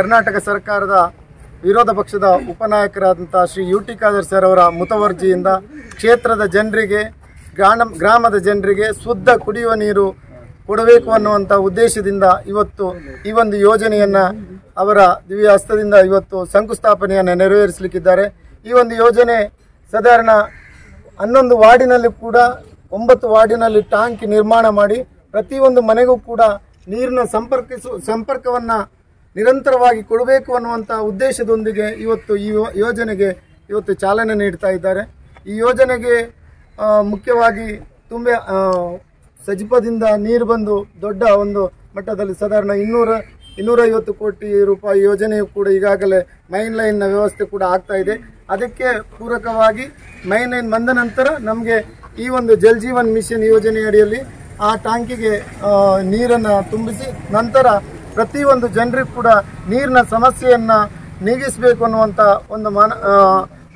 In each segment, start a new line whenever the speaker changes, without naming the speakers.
ಕರ್ನಾಟಕ ಸರ್ಕಾರದ ವಿರೋಧ ಪಕ್ಷದ ಉಪನಾಯಕರಾದಂಥ Shri U T Khader sir ಅವರ ಮುತುವರ್ಜಿಯಿಂದ ಕ್ಷೇತ್ರದ ಜನರಿಗೆ ಗ್ರಾಮದ ಜನರಿಗೆ ಶುದ್ಧ ಕುಡಿಯುವ ನೀರು ಕೊಡಬೇಕು ಅನ್ನುವಂಥ ಉದ್ದೇಶದಿಂದ ಇವತ್ತು ಈ ಒಂದು ಯೋಜನೆಯನ್ನು ಅವರ ದಿವ್ಯ ಹಸ್ತದಿಂದ ಇವತ್ತು ಶಂಕುಸ್ಥಾಪನೆಯನ್ನು ನೆರವೇರಿಸಲಿಕ್ಕಿದ್ದಾರೆ. ಈ ಒಂದು ಯೋಜನೆ ಸಾಧಾರಣ 11 ವಾರ್ಡಿನಲ್ಲಿ ಕೂಡ 9 ವಾರ್ಡಿನಲ್ಲಿ ಟ್ಯಾಂಕ್ ನಿರ್ಮಾಣ ಮಾಡಿ ಪ್ರತಿಯೊಂದು ಮನೆಗೂ ಕೂಡ ನೀರಿನ ಸಂಪರ್ಕವನ್ನು ನಿರಂತರವಾಗಿ ಕೊಡಬೇಕು ಅನ್ನುವಂಥ ಉದ್ದೇಶದೊಂದಿಗೆ ಇವತ್ತು ಈ ಯೋಜನೆಗೆ ಇವತ್ತು ಚಾಲನೆ ನೀಡ್ತಾ ಇದ್ದಾರೆ. ಈ ಯೋಜನೆಗೆ ಮುಖ್ಯವಾಗಿ ತುಂಬೆ ಸಜಿಪದಿಂದ ನೀರು ಬಂದು ದೊಡ್ಡ ಒಂದು ಮಟ್ಟದಲ್ಲಿ ಸಾಧಾರಣ 250 ಕೋಟಿ ರೂಪಾಯಿ ಯೋಜನೆಯು ಕೂಡ ಈಗಾಗಲೇ ಮೈನ್ ಲೈನ್ನ ವ್ಯವಸ್ಥೆ ಕೂಡ ಆಗ್ತಾ ಇದೆ. ಅದಕ್ಕೆ ಪೂರಕವಾಗಿ ಮೈನ್ ಲೈನ್ ಬಂದ ನಂತರ ನಮಗೆ ಈ ಒಂದು ಜಲ್ ಜೀವನ್ ಮಿಷನ್ ಯೋಜನೆಯಡಿಯಲ್ಲಿ ಆ ಟ್ಯಾಂಕಿಗೆ ನೀರನ್ನು ತುಂಬಿಸಿ ನಂತರ ಪ್ರತಿಯೊಂದು ಜನರಿಗೂ ಕೂಡ ನೀರಿನ ಸಮಸ್ಯೆಯನ್ನು ನೀಗಿಸಬೇಕು ಅನ್ನುವಂಥ ಒಂದು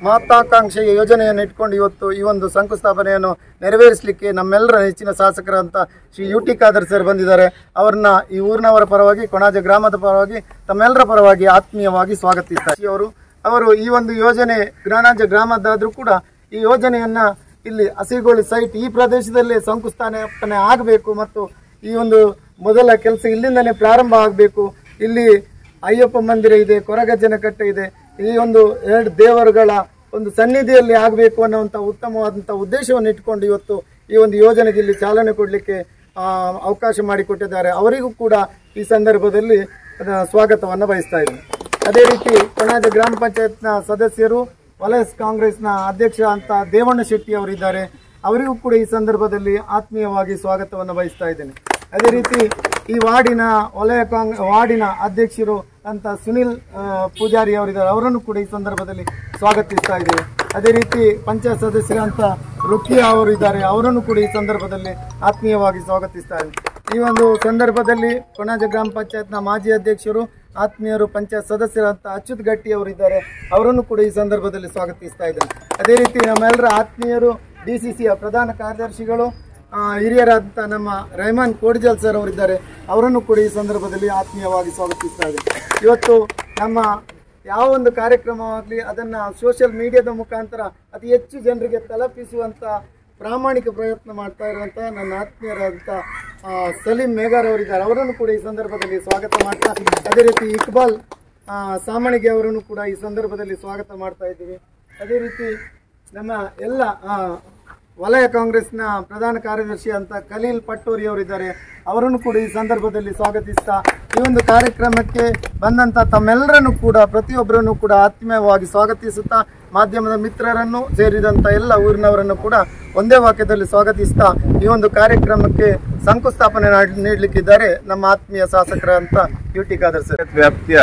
ಮಹತ್ವಾಕಾಂಕ್ಷೆಯ ಯೋಜನೆಯನ್ನು ಇಟ್ಕೊಂಡು ಇವತ್ತು ಈ ಒಂದು ಶಂಕುಸ್ಥಾಪನೆಯನ್ನು ನೆರವೇರಿಸಲಿಕ್ಕೆ ನಮ್ಮೆಲ್ಲರ ನೆಚ್ಚಿನ ಶಾಸಕರಂತ Shri U T Khader sir ಬಂದಿದ್ದಾರೆ. ಅವರನ್ನ ಈ ಊರಿನವರ ಪರವಾಗಿ ಕೊಣಾಜೆ ಗ್ರಾಮದ ಪರವಾಗಿ ತಮ್ಮೆಲ್ಲರ ಪರವಾಗಿ ಆತ್ಮೀಯವಾಗಿ ಸ್ವಾಗತಿಸ್ತಾರೆ. ಅವರು ಈ ಒಂದು ಯೋಜನೆ ಕೊಣಾಜೆ ಗ್ರಾಮದಾದರೂ ಕೂಡ ಈ ಯೋಜನೆಯನ್ನು ಇಲ್ಲಿ ಹಸಿರುಗೋಳಿ ಸೈಟ್ ಈ ಪ್ರದೇಶದಲ್ಲೇ ಶಂಕುಸ್ಥಾಪನೆ ಆಗಬೇಕು ಮತ್ತು ಈ ಒಂದು ಮೊದಲ ಕೆಲಸ ಇಲ್ಲಿಂದನೇ ಪ್ರಾರಂಭ ಆಗಬೇಕು. ಇಲ್ಲಿ ಅಯ್ಯಪ್ಪ ಮಂದಿರ ಇದೆ, ಕೊರಗಜ್ಜನ ಕಟ್ಟೆ ಇದೆ, ಈ ಒಂದು 2 ದೇವರುಗಳ ಒಂದು ಸನ್ನಿಧಿಯಲ್ಲಿ ಆಗಬೇಕು ಅನ್ನುವಂಥ ಉತ್ತಮವಾದಂಥ ಉದ್ದೇಶವನ್ನು ಇಟ್ಕೊಂಡು ಇವತ್ತು ಈ ಒಂದು ಯೋಜನೆಗೆ ಇಲ್ಲಿ ಚಾಲನೆ ಕೊಡಲಿಕ್ಕೆ ಅವಕಾಶ ಮಾಡಿಕೊಟ್ಟಿದ್ದಾರೆ. ಅವರಿಗೂ ಕೂಡ ಈ ಸಂದರ್ಭದಲ್ಲಿ ಸ್ವಾಗತವನ್ನು ಬಯಸ್ತಾ ಇದ್ದೀನಿ. ಅದೇ ರೀತಿ ಕೊಣಾಜೆ ಗ್ರಾಮ ಪಂಚಾಯತ್ನ ಸದಸ್ಯರು ವಲಯ ಕಾಂಗ್ರೆಸ್ನ ಅಧ್ಯಕ್ಷ ಅಂತ ದೇವಣ್ಣ ಶೆಟ್ಟಿ ಅವರಿದ್ದಾರೆ. ಅವರಿಗೂ ಕೂಡ ಈ ಸಂದರ್ಭದಲ್ಲಿ ಆತ್ಮೀಯವಾಗಿ ಸ್ವಾಗತವನ್ನು ಬಯಸ್ತಾ ಇದ್ದೇನೆ. ಅದೇ ರೀತಿ ಈ ವಾರ್ಡಿನ ಅಧ್ಯಕ್ಷರು ಅಂತ ಸುನಿಲ್ ಪೂಜಾರಿ ಅವರಿದ್ದಾರೆ. ಅವರನ್ನು ಕೂಡ ಈ ಸಂದರ್ಭದಲ್ಲಿ ಸ್ವಾಗತಿಸ್ತಾ ಇದ್ದೇವೆ. ಅದೇ ರೀತಿ ಪಂಚಾಯತ್ ಸದಸ್ಯರಂತ ರುಖಿಯಾ ಅವರಿದ್ದಾರೆ. ಅವರನ್ನು ಕೂಡ ಈ ಸಂದರ್ಭದಲ್ಲಿ ಆತ್ಮೀಯವಾಗಿ ಸ್ವಾಗತಿಸ್ತಾ ಇದ್ದೇವೆ. ಈ ಒಂದು ಸಂದರ್ಭದಲ್ಲಿ ಕೊಣಾಜೆ ಗ್ರಾಮ ಪಂಚಾಯತ್ನ ಮಾಜಿ ಅಧ್ಯಕ್ಷರು ಆತ್ಮೀಯರು ಪಂಚಾಯತ್ ಸದಸ್ಯರಂತ ಅಚ್ಯುತ್ ಗಟ್ಟಿ ಅವರಿದ್ದಾರೆ. ಅವರನ್ನು ಕೂಡ ಈ ಸಂದರ್ಭದಲ್ಲಿ ಸ್ವಾಗತಿಸ್ತಾ ಇದ್ದೇನೆ. ಅದೇ ರೀತಿ ನಮ್ಮೆಲ್ಲರ ಆತ್ಮೀಯರು DCCಯ ಪ್ರಧಾನ ಕಾರ್ಯದರ್ಶಿಗಳು ಹಿರಿಯರಾದಂಥ ನಮ್ಮ ರೆಹಮಾನ್ ಕೋಡಿಜಲ್ ಸರ್ ಅವರಿದ್ದಾರೆ. ಅವರನ್ನು ಕೂಡ ಈ ಸಂದರ್ಭದಲ್ಲಿ ಆತ್ಮೀಯವಾಗಿ ಸ್ವಾಗತಿಸ್ತಾ ಇದ್ದೇನೆ. ಇವತ್ತು ನಮ್ಮ ಯಾವ ಒಂದು ಕಾರ್ಯಕ್ರಮವಾಗಲಿ ಅದನ್ನು ಸೋಷಿಯಲ್ ಮೀಡಿಯಾದ ಮುಖಾಂತರ ಅತಿ ಹೆಚ್ಚು ಜನರಿಗೆ ತಲುಪಿಸುವಂಥ ಪ್ರಾಮಾಣಿಕ ಪ್ರಯತ್ನ ಮಾಡ್ತಾ ಇರುವಂಥ ನನ್ನ ಆತ್ಮೀಯರಾದಂಥ ಸಲೀಂ ಮೇಗಾರ್ ಅವರಿದ್ದಾರೆ. ಅವರನ್ನು ಕೂಡ ಈ ಸಂದರ್ಭದಲ್ಲಿ ಸ್ವಾಗತ ಮಾಡ್ತಾ, ಅದೇ ರೀತಿ ಇಕ್ಬಾಲ್ ಸಾಮಣಿಗೆ ಅವರನ್ನು ಕೂಡ ಈ ಸಂದರ್ಭದಲ್ಲಿ ಸ್ವಾಗತ ಮಾಡ್ತಾ ಇದ್ದೀವಿ. ಅದೇ ರೀತಿ ನಮ್ಮ ಎಲ್ಲ ವಲಯ ಕಾಂಗ್ರೆಸ್ನ ಪ್ರಧಾನ ಕಾರ್ಯದರ್ಶಿ ಅಂತ ಖಲೀಲ್ ಪಟ್ಟೋರಿ ಅವರಿದ್ದಾರೆ. ಅವರನ್ನು ಕೂಡ ಈ ಸಂದರ್ಭದಲ್ಲಿ ಸ್ವಾಗತಿಸ್ತಾ ಈ ಒಂದು ಕಾರ್ಯಕ್ರಮಕ್ಕೆ ಬಂದಂಥ ತಮ್ಮೆಲ್ಲರನ್ನು ಕೂಡ ಪ್ರತಿಯೊಬ್ಬರನ್ನು ಕೂಡ ಆತ್ಮೀಯವಾಗಿ ಸ್ವಾಗತಿಸುತ್ತಾ ಮಾಧ್ಯಮದ ಮಿತ್ರರನ್ನು ಸೇರಿದಂಥ ಎಲ್ಲ ಊರಿನವರನ್ನು ಕೂಡ ಒಂದೇ ವಾಕ್ಯದಲ್ಲಿ ಸ್ವಾಗತಿಸ್ತಾ ಈ ಒಂದು ಕಾರ್ಯಕ್ರಮಕ್ಕೆ ಶಂಕುಸ್ಥಾಪನೆ ನೀಡಲಿಕ್ಕಿದ್ದಾರೆ ನಮ್ಮ ಆತ್ಮೀಯ ಶಾಸಕರಂತ ಯು ಟಿ ಖಾದರ್ ಸರ್.
ವ್ಯಾಪ್ತಿಯ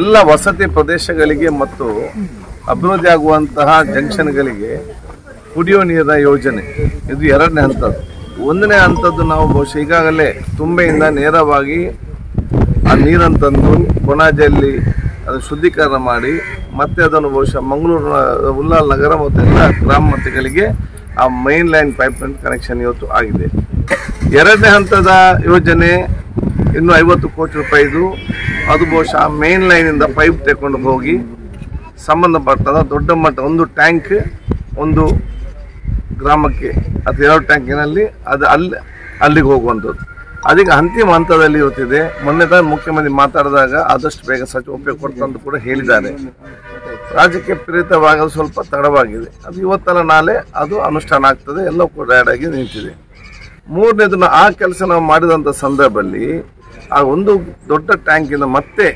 ಎಲ್ಲ ವಸತಿ ಪ್ರದೇಶಗಳಿಗೆ ಮತ್ತು ಅಭಿವೃದ್ಧಿ ಆಗುವಂತಹ ಜಂಕ್ಷನ್ಗಳಿಗೆ ಕುಡಿಯುವ ನೀರಿನ ಯೋಜನೆ ಇದು 2ನೇ ಹಂತದ್ದು. 1ನೇ ಹಂತದ್ದು ನಾವು ಬಹುಶಃ ಈಗಾಗಲೇ ತುಂಬೆಯಿಂದ ನೇರವಾಗಿ ಆ ನೀರನ್ನು ತಂದು ಕೊಣಾಜೆಯಲ್ಲಿ ಅದು ಶುದ್ಧೀಕರಣ ಮಾಡಿ ಮತ್ತೆ ಅದನ್ನು ಬಹುಶಃ ಮಂಗಳೂರು ಉಲ್ಲಾಲ್ ನಗರ ಮತ್ತು ಎಲ್ಲ ಗ್ರಾಮ ಮಟ್ಟಗಳಿಗೆ ಆ main line pipe line connection ಇವತ್ತು ಆಗಿದೆ. 2ನೇ ಹಂತದ ಯೋಜನೆ ಇನ್ನೂ 50 ಕೋಟಿ ರೂಪಾಯಿದು. ಅದು ಬಹುಶಃ ಮೇನ್ ಲೈನಿಂದ ಪೈಪ್ ತಗೊಂಡು ಹೋಗಿ ಸಂಬಂಧಪಟ್ಟದ ದೊಡ್ಡ ಮಟ್ಟ ಒಂದು ಟ್ಯಾಂಕ್ ಒಂದು ಗ್ರಾಮಕ್ಕೆ ಅಥವಾ 2 ಟ್ಯಾಂಕಿನಲ್ಲಿ ಅದು ಅಲ್ಲಿಗೆ ಹೋಗುವಂಥದ್ದು. ಅದಕ್ಕೆ ಅಂತಿಮ ಹಂತದಲ್ಲಿ ಇರುತ್ತಿದೆ. ಮೊನ್ನೆ ತಾನು ಮುಖ್ಯಮಂತ್ರಿ ಮಾತಾಡಿದಾಗ ಆದಷ್ಟು ಬೇಗ ಸಚಿವ ಉಪಯೋಗ ಕೊಡ್ತಂದು ಕೂಡ ಹೇಳಿದ್ದಾರೆ. ರಾಜ್ಯಕ್ಕೆ ಪ್ರೇರಿತವಾಗಲು ಸ್ವಲ್ಪ ತಡವಾಗಿದೆ. ಅದು ಇವತ್ತಲ್ಲ ನಾಳೆ ಅದು ಅನುಷ್ಠಾನ ಆಗ್ತದೆ. ಎಲ್ಲವೂ ಕೂಡ ಆಗಿ ನಿಂತಿದೆ. 3ನೇದು ಆ ಕೆಲಸ ನಾವು ಮಾಡಿದಂಥ ಸಂದರ್ಭದಲ್ಲಿ ಆ ಒಂದು ದೊಡ್ಡ ಟ್ಯಾಂಕಿಂದ ಮತ್ತೆ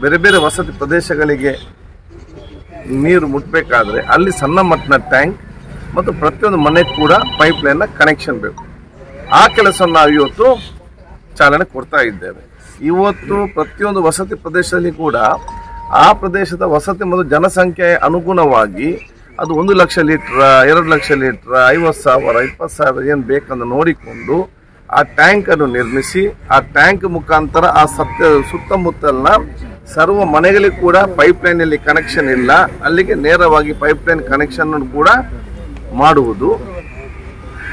ಬೇರೆ ಬೇರೆ ವಸತಿ ಪ್ರದೇಶಗಳಿಗೆ ನೀರು ಮುಟ್ಟಬೇಕಾದ್ರೆ ಅಲ್ಲಿ ಸಣ್ಣ ಮಟ್ಟದ ಟ್ಯಾಂಕ್ ಮತ್ತು ಪ್ರತಿಯೊಂದು ಮನೆಗೆ ಕೂಡ ಪೈಪ್ ಲೈನ್ನ ಕನೆಕ್ಷನ್ ಬೇಕು. ಆ ಕೆಲಸವನ್ನು ನಾವು ಇವತ್ತು ಚಾಲನೆ ಕೊಡ್ತಾ ಇದ್ದೇವೆ. ಇವತ್ತು ಪ್ರತಿಯೊಂದು ವಸತಿ ಪ್ರದೇಶದಲ್ಲಿ ಕೂಡ ಆ ಪ್ರದೇಶದ ವಸತಿ ಮತ್ತು ಜನಸಂಖ್ಯೆ ಅನುಗುಣವಾಗಿ ಅದು 1 ಲಕ್ಷ ಲೀಟ್ರ 2 ಲಕ್ಷ ಲೀಟ್ರ 50,000 20,000 ಏನು ಬೇಕಂತ ನೋಡಿಕೊಂಡು ಆ ಟ್ಯಾಂಕನ್ನು ನಿರ್ಮಿಸಿ ಆ ಟ್ಯಾಂಕ್ ಮುಖಾಂತರ ಆ ಸುತ್ತಮುತ್ತಲಿನ ಸರ್ವ ಮನೆಗಳಿಗೆ ಕೂಡ ಪೈಪ್ ಲೈನಲ್ಲಿ ಕನೆಕ್ಷನ್ ಇಲ್ಲ, ಅಲ್ಲಿಗೆ ನೇರವಾಗಿ ಪೈಪ್ ಲೈನ್ ಕನೆಕ್ಷನ್ ಕೂಡ ಮಾಡುವುದು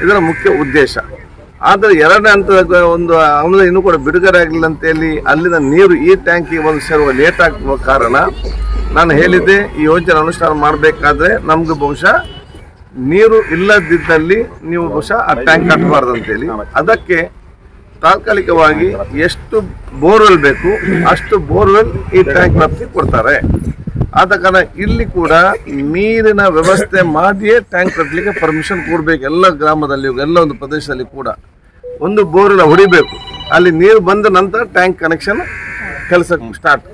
ಇದರ ಮುಖ್ಯ ಉದ್ದೇಶ. ಆದರೆ ಎರಡನೇ ಹಂತದ ಒಂದು ಅನುದಾನ ಇನ್ನೂ ಕೂಡ ಬಿಡುಗಡೆ ಆಗಲಿಲ್ಲ ಅಂತೇಳಿ ಅಲ್ಲಿನ ನೀರು ಈ ಟ್ಯಾಂಕಿಗೆ ಒಂದು ಸೇರುವ ಲೇಟ್ ಆಗ್ತಿರುವ ಕಾರಣ ನಾನು ಹೇಳಿದ್ದೆ, ಈ ಯೋಜನೆ ಅನುಷ್ಠಾನ ಮಾಡಬೇಕಾದ್ರೆ ನಮ್ಗೆ ಬಹುಶಃ ನೀರು ಇಲ್ಲದಿದ್ದಲ್ಲಿ ನೀವು ಬಹುಶಃ ಆ ಟ್ಯಾಂಕ್ ಕಟ್ಟಬಾರ್ದು ಅಂತೇಳಿ ಅದಕ್ಕೆ ತಾತ್ಕಾಲಿಕವಾಗಿ ಎಷ್ಟು ಬೋರ್ವೆಲ್ ಬೇಕು ಅಷ್ಟು ಬೋರ್ವೆಲ್ ಈ ಟ್ಯಾಂಕ್ ವ್ಯಾಪ್ತಿ ಕೊಡ್ತಾರೆ. ಆದ ಕಾರಣ ಇಲ್ಲಿ ಕೂಡ ನೀರಿನ ವ್ಯವಸ್ಥೆ ಮಾಡಿಯೇ ಟ್ಯಾಂಕ್ ಕಟ್ಟಲಿಕ್ಕೆ ಪರ್ಮಿಷನ್ ಕೊಡಬೇಕು. ಎಲ್ಲ ಗ್ರಾಮದಲ್ಲಿ ಎಲ್ಲ ಒಂದು ಪ್ರದೇಶದಲ್ಲಿ ಕೂಡ ಒಂದು ಬೋರ್ವೆಲ್ ಹೊಡಿಬೇಕು. ಅಲ್ಲಿ ನೀರು ಬಂದ ನಂತರ ಟ್ಯಾಂಕ್ ಕನೆಕ್ಷನ್ ಕೆಲಸ ಸ್ಟಾರ್ಟ್.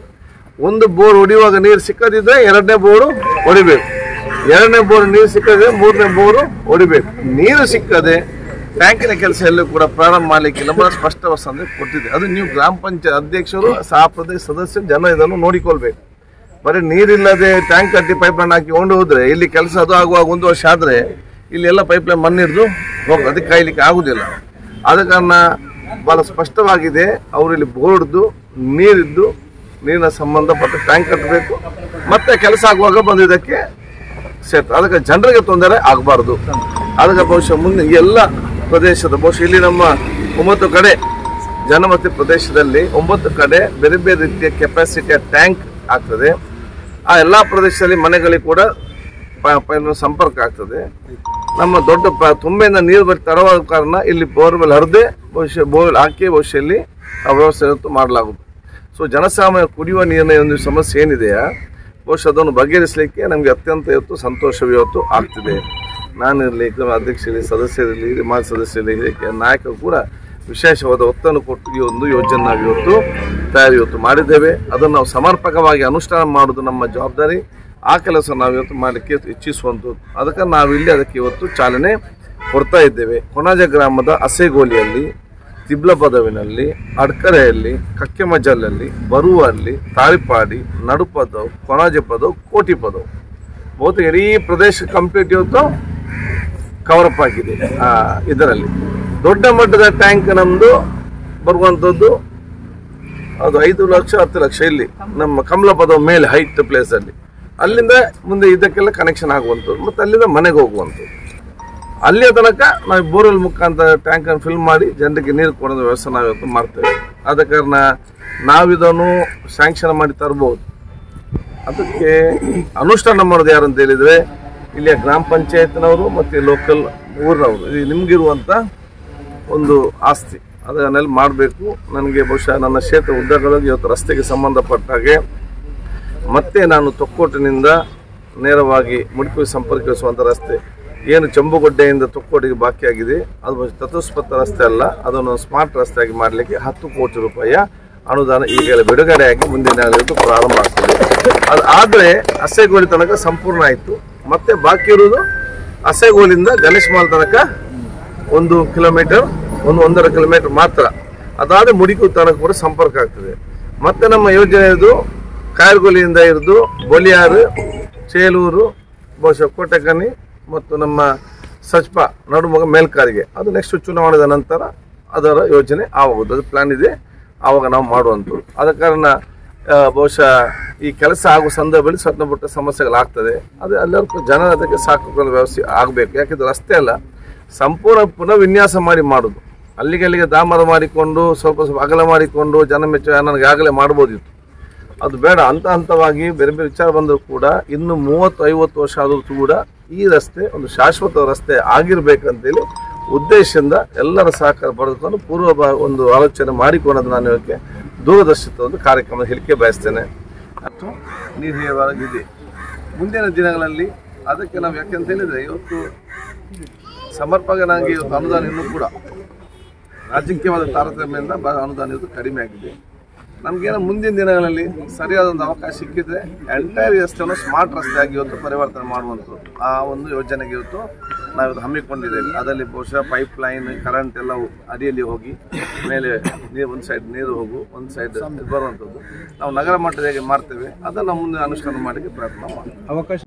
ಒಂದು ಬೋರ್ ಹೊಡೆಯುವಾಗ ನೀರು ಸಿಕ್ಕದಿದ್ರೆ ಎರಡನೇ ಬೋರು ಹೊಡಿಬೇಕು, ಎರಡನೇ ಬೋರ್ ನೀರು ಸಿಕ್ಕದೆ ಮೂರನೇ ಬೋರು ಹೊಡಿಬೇಕು. ನೀರು ಸಿಕ್ಕದೆ ಟ್ಯಾಂಕಿನ ಕೆಲಸ ಎಲ್ಲೂ ಕೂಡ ಪ್ರಾರಂಭ ಮಾಡಲಿಕ್ಕಿಲ್ಲ. ಬಹಳ ಸ್ಪಷ್ಟ ವಸ್ತುವನ್ನು ಕೊಟ್ಟಿದೆ. ಅದು ನೀವು ಗ್ರಾಮ ಪಂಚಾಯತ್ ಅಧ್ಯಕ್ಷರು ಆ ಪ್ರದೇಶ ಸದಸ್ಯರು ಜನ ಇದನ್ನು ನೋಡಿಕೊಳ್ಬೇಕು. ಬರೀ ನೀರಿಲ್ಲದೆ ಟ್ಯಾಂಕ್ ಕಟ್ಟಿ ಪೈಪ್ ಲೈನ್ ಹಾಕಿಕೊಂಡು ಹೋದ್ರೆ ಇಲ್ಲಿ ಕೆಲಸ ಅದು ಆಗುವಾಗ 1 ವರ್ಷ ಆದರೆ ಇಲ್ಲಿ ಎಲ್ಲ ಪೈಪ್ ಲೈನ್ ಮಣ್ಣಿಡ್ದು ಹೋಗಿ ಅದಕ್ಕೆ ಕಾಯ್ಲಿಕ್ಕೆ ಆಗುದಿಲ್ಲ. ಆದ ಕಾರಣ ಬಹಳ ಸ್ಪಷ್ಟವಾಗಿದೆ, ಅವರು ಇಲ್ಲಿ ಬೋರ್ಡ್ದು ನೀರಿದ್ದು ನೀರಿನ ಸಂಬಂಧಪಟ್ಟ ಟ್ಯಾಂಕ್ ಕಟ್ಟಬೇಕು, ಮತ್ತೆ ಕೆಲಸ ಆಗುವಾಗ ಬಂದಿದ್ದಕ್ಕೆ ಸೇರ್ತು. ಅದಕ್ಕೆ ಜನರಿಗೆ ತೊಂದರೆ ಆಗಬಾರ್ದು. ಅದಕ್ಕೆ ಬಹುಶಃ ಮುಂದೆ ಎಲ್ಲ ಪ್ರದೇಶದ ಬಹುಶಃ ಇಲ್ಲಿ ನಮ್ಮ 9 ಕಡೆ ಜನವಸತಿ ಪ್ರದೇಶದಲ್ಲಿ 9 ಕಡೆ ಬೇರೆ ಬೇರೆ ರೀತಿಯ ಕೆಪಾಸಿಟಿಯ ಟ್ಯಾಂಕ್ ಆಗ್ತದೆ. ಆ ಎಲ್ಲ ಪ್ರದೇಶದಲ್ಲಿ ಮನೆಗಳಿಗೆ ಕೂಡ ಸಂಪರ್ಕ ಆಗ್ತದೆ. ನಮ್ಮ ದೊಡ್ಡ ತುಂಬೆಯಿಂದ ನೀರು ತರವಾದ ಕಾರಣ ಇಲ್ಲಿ ಬೋರ್ವೆಲ್ ಹರಿದೆ ಬಹುಶಃ ಬೋರ್ವೆಲ್ ಹಾಕಿ ಬಹುಶಃ ಇಲ್ಲಿ ಆ ವ್ಯವಸ್ಥೆ ಮಾಡಲಾಗುವುದು. ಸೊ ಜನಸಾಮಾನ್ಯ ಕುಡಿಯುವ ನೀರಿನ ಒಂದು ಸಮಸ್ಯೆ ಏನಿದೆಯಾ ಬಹುಶಃ ಅದನ್ನು ಬಗೆಹರಿಸಲಿಕ್ಕೆ ನಮಗೆ ಅತ್ಯಂತ ಇವತ್ತು ಸಂತೋಷವಿವತ್ತು ಆಗ್ತಿದೆ. ನಾನಿರಲಿ, ಅಧ್ಯಕ್ಷರಲ್ಲಿ, ಸದಸ್ಯರಿರಲಿ, ಮಾಜಿ ಸದಸ್ಯರಿರಲಿ, ನಾಯಕರು ಕೂಡ ವಿಶೇಷವಾದ ಒತ್ತನ್ನು ಕೊಟ್ಟು ಈ ಒಂದು ಯೋಜನೆ ನಾವು ಇವತ್ತು ಮಾಡಿದ್ದೇವೆ. ಅದನ್ನು ನಾವು ಸಮರ್ಪಕವಾಗಿ ಅನುಷ್ಠಾನ ಮಾಡೋದು ನಮ್ಮ ಜವಾಬ್ದಾರಿ. ಆ ಕೆಲಸ ನಾವು ಇವತ್ತು ಮಾಡಲಿಕ್ಕೆ ಇಚ್ಛಿಸುವಂಥದ್ದು. ಅದಕ್ಕೆ ನಾವಿಲ್ಲಿ ಅದಕ್ಕೆ ಇವತ್ತು ಚಾಲನೆ ಕೊಡ್ತಾ ಇದ್ದೇವೆ. ಕೊಣಾಜ ಗ್ರಾಮದ ಅಸೆಗೋಲಿಯಲ್ಲಿ, ತಿಬ್ಲಪದವಿನಲ್ಲಿ, ಅಡ್ಕರೆಯಲ್ಲಿ, ಕಕ್ಕೆಮಜಲಲ್ಲಿ, ಬರುವಲ್ಲಿ, ತಾಳಿಪಾಡಿ, ನಡುಪದವು, ಕೊಣಾಜೆ ಪದವು, ಕೋಟಿ ಪದವು ಬಹುತೇಕ ಇಡೀ ಪ್ರದೇಶ ಕಂಪ್ಲೀಟ್ ಇವತ್ತು ಕವರಪ್ ಆಗಿದೆ. ಇದರಲ್ಲಿ ದೊಡ್ಡ ಮಟ್ಟದ ಟ್ಯಾಂಕ್ ನಮ್ಮದು ಬರುವಂಥದ್ದು ಅದು 5 ಲಕ್ಷ 10 ಲಕ್ಷ ಇಲ್ಲಿ ನಮ್ಮ ಕಮಲಪದ ಮೇಲೆ ಹೈಟ್ ಪ್ಲೇಸಲ್ಲಿ. ಅಲ್ಲಿಂದ ಮುಂದೆ ಇದಕ್ಕೆಲ್ಲ ಕನೆಕ್ಷನ್ ಆಗುವಂಥದ್ದು ಮತ್ತು ಅಲ್ಲಿಂದ ಮನೆಗೆ ಹೋಗುವಂಥದ್ದು. ಅಲ್ಲಿಯ ತನಕ ನಾವು ಬೋರ್ವೆಲ್ ಮುಖಾಂತರ ಟ್ಯಾಂಕನ್ನು ಫಿಲ್ ಮಾಡಿ ಜನರಿಗೆ ನೀರು ಕೊಡೋದು ವ್ಯವಸ್ಥೆ ನಾವು ಇವತ್ತು ಮಾಡ್ತೇವೆ. ಆದ ಕಾರಣ ನಾವಿದನ್ನು ಸ್ಯಾಂಕ್ಷನ್ ಮಾಡಿ ತರ್ಬೋದು. ಅದಕ್ಕೆ ಅನುಷ್ಠಾನ ಮಾಡೋದು ಯಾರು ಅಂತ ಹೇಳಿದರೆ ಇಲ್ಲಿಯ ಗ್ರಾಮ ಪಂಚಾಯತ್ನವರು ಮತ್ತು ಲೋಕಲ್ ಊರಿನವರು. ಇದು ನಿಮಗಿರುವಂಥ ಒಂದು ಆಸ್ತಿ, ಅದನ್ನೆಲ್ಲ ಮಾಡಬೇಕು. ನನಗೆ ಬಹುಶಃ ನನ್ನ ಕ್ಷೇತ್ರ ಉದ್ದಗಳಲ್ಲಿ ಇವತ್ತು ರಸ್ತೆಗೆ ಸಂಬಂಧಪಟ್ಟ ಹಾಗೆ ಮತ್ತೆ ನಾನು ತೊಕ್ಕೋಟಿನಿಂದ ನೇರವಾಗಿ ಮುಡಿಪು ಸಂಪರ್ಕಿಸುವಂಥ ರಸ್ತೆ ಏನು ಚಂಬುಗೊಡ್ಡೆಯಿಂದ ತೊಕ್ಕೋಟಿಗೆ ಬಾಕಿಯಾಗಿದೆ, ಅದು ಚತುಷ್ಪಥ ರಸ್ತೆ ಅಲ್ಲ, ಅದನ್ನು ಸ್ಮಾರ್ಟ್ ರಸ್ತೆಯಾಗಿ ಮಾಡಲಿಕ್ಕೆ 10 ಕೋಟಿ ರೂಪಾಯಿಯ ಅನುದಾನ ಈಗಲೇ ಬಿಡುಗಡೆಯಾಗಿ ಮುಂದಿನ ಪ್ರಾರಂಭ ಆಗ್ತದೆ. ಅದು ಆದರೆ ಅಸೆಗೋಲಿ ತನಕ ಸಂಪೂರ್ಣ ಆಯಿತು. ಮತ್ತೆ ಬಾಕಿ ಇರುವುದು ಅಸೆಗೋಲಿಂದ ಗಣೇಶ್ ಮಾಲ್ ತನಕ 1 ಕಿಲೋಮೀಟರ್ 1.5 ಕಿಲೋಮೀಟರ್ ಮಾತ್ರ. ಅದಾದ ಮುಡಿಕು ತನಕ ಕೂಡ ಸಂಪರ್ಕ ಆಗ್ತದೆ. ಮತ್ತೆ ನಮ್ಮ ಯೋಜನೆಯದು ಕಾಯರ್ಗೋಲಿಯಿಂದ ಹಿಡಿದು ಬೊಲಿಯಾರು, ಚೇಲೂರು, ಬಹುಶಃ ಕೋಟೆಕನಿ ಮತ್ತು ನಮ್ಮ ಸಜ್ಪ ನಡುಮಗ ಮೇಲ್ಕಾರಿಗೆ ಅದು ನೆಕ್ಸ್ಟ್ ಚುನಾವಣೆದ ನಂತರ ಅದರ ಯೋಜನೆ ಆಗುವುದು. ಅದು ಪ್ಲಾನ್ ಇದೆ, ಆವಾಗ ನಾವು ಮಾಡುವಂಥದ್ದು. ಆದ ಕಾರಣ ಬಹುಶಃ ಈ ಕೆಲಸ ಆಗುವ ಸಂದರ್ಭದಲ್ಲಿ ಸಣ್ಣ ಪುಟ್ಟ ಸಮಸ್ಯೆಗಳಾಗ್ತದೆ. ಅದು ಎಲ್ಲರಿಗೂ ಜನರ ಅದಕ್ಕೆ ಸಾಕುಕೊಳ್ಳೋ ವ್ಯವಸ್ಥೆ ಆಗಬೇಕು. ಯಾಕೆಂದರೆ ರಸ್ತೆ ಅಲ್ಲ, ಸಂಪೂರ್ಣ ಪುನಃ ವಿನ್ಯಾಸ ಮಾಡಿ ಮಾಡೋದು. ಅಲ್ಲಿಗೆ ದಾಮರ ಮಾಡಿಕೊಂಡು ಸ್ವಲ್ಪ ಅಗಲ ಮಾಡಿಕೊಂಡು ಜನ ಮೆಚ್ಚ ನನಗೆ ಆಗಲೇ ಮಾಡ್ಬೋದಿತ್ತು. ಅದು ಬೇಡ. ಹಂತವಾಗಿ ಬೇರೆ ಬೇರೆ ವಿಚಾರ ಬಂದರೂ ಕೂಡ ಇನ್ನು 30-50 ವರ್ಷ ಆದರೂ ಕೂಡ ಈ ರಸ್ತೆ ಒಂದು ಶಾಶ್ವತ ರಸ್ತೆ ಆಗಿರ್ಬೇಕಂತೇಳಿ ಉದ್ದೇಶದಿಂದ ಎಲ್ಲರ ಸಹಕಾರ ಪಡೆದುಕೊಂಡು ಒಂದು ಆಲೋಚನೆ ಮಾಡಿಕೊಳ್ಳೋದು ನಾನು ಇವಕ್ಕೆ ದೂರದರ್ಶಿತ ಒಂದು ಕಾರ್ಯಕ್ರಮ ಹೇಳಿಕೆ ಬಯಸ್ತೇನೆ. ಅಥವಾ ನಿರ್ಣಯವಾಗಿದೆ ಮುಂದಿನ ದಿನಗಳಲ್ಲಿ. ಅದಕ್ಕೆ ನಾವು ಯಾಕೆಂತ ಹೇಳಿದರೆ ಇವತ್ತು ಸಮರ್ಪಕ ನನಗೆ ಇವತ್ತು ಅನುದಾನ ಇನ್ನೂ ಕೂಡ ರಾಜಕೀಯವಾದ ತಾರತಮ್ಯದಿಂದ ಅನುದಾನ ಇವತ್ತು ಕಡಿಮೆ ಆಗಿದೆ. ನಮಗೇನೋ ಮುಂದಿನ ದಿನಗಳಲ್ಲಿ ಸರಿಯಾದ ಒಂದು ಅವಕಾಶ ಸಿಕ್ಕಿದ್ರೆ ಎಂಟೈರ್ ರಸ್ತೆಯನ್ನು ಸ್ಮಾರ್ಟ್ ರಸ್ತೆಯಾಗಿ ಇವತ್ತು ಪರಿವರ್ತನೆ ಮಾಡುವಂಥದ್ದು ಆ ಒಂದು ಯೋಜನೆಗೆ ಇವತ್ತು ನಾವು ಹಮ್ಮಿಕೊಂಡಿದ್ದೇವೆ. ಅದರಲ್ಲಿ ಬಹುಶಃ ಪೈಪ್ ಲೈನ್, ಕರೆಂಟ್ ಎಲ್ಲ ಅಡಿಯಲ್ಲಿ ಹೋಗಿ ಮೇಲೆ ನೀರು ಒಂದು ಸೈಡ್ ನೀರು ಹೋಗು, ಒಂದು ಸೈಡ್ ಬರುವಂಥದ್ದು ನಾವು ನಗರ ಮಟ್ಟದ ಹೇಗೆ ಮಾಡ್ತೇವೆ ಅದನ್ನು ಮುಂದೆ ಅನುಷ್ಠಾನ ಮಾಡಲಿಕ್ಕೆ ಪ್ರಯತ್ನ ಮಾಡ್ತೀವಿ. ಅವಕಾಶ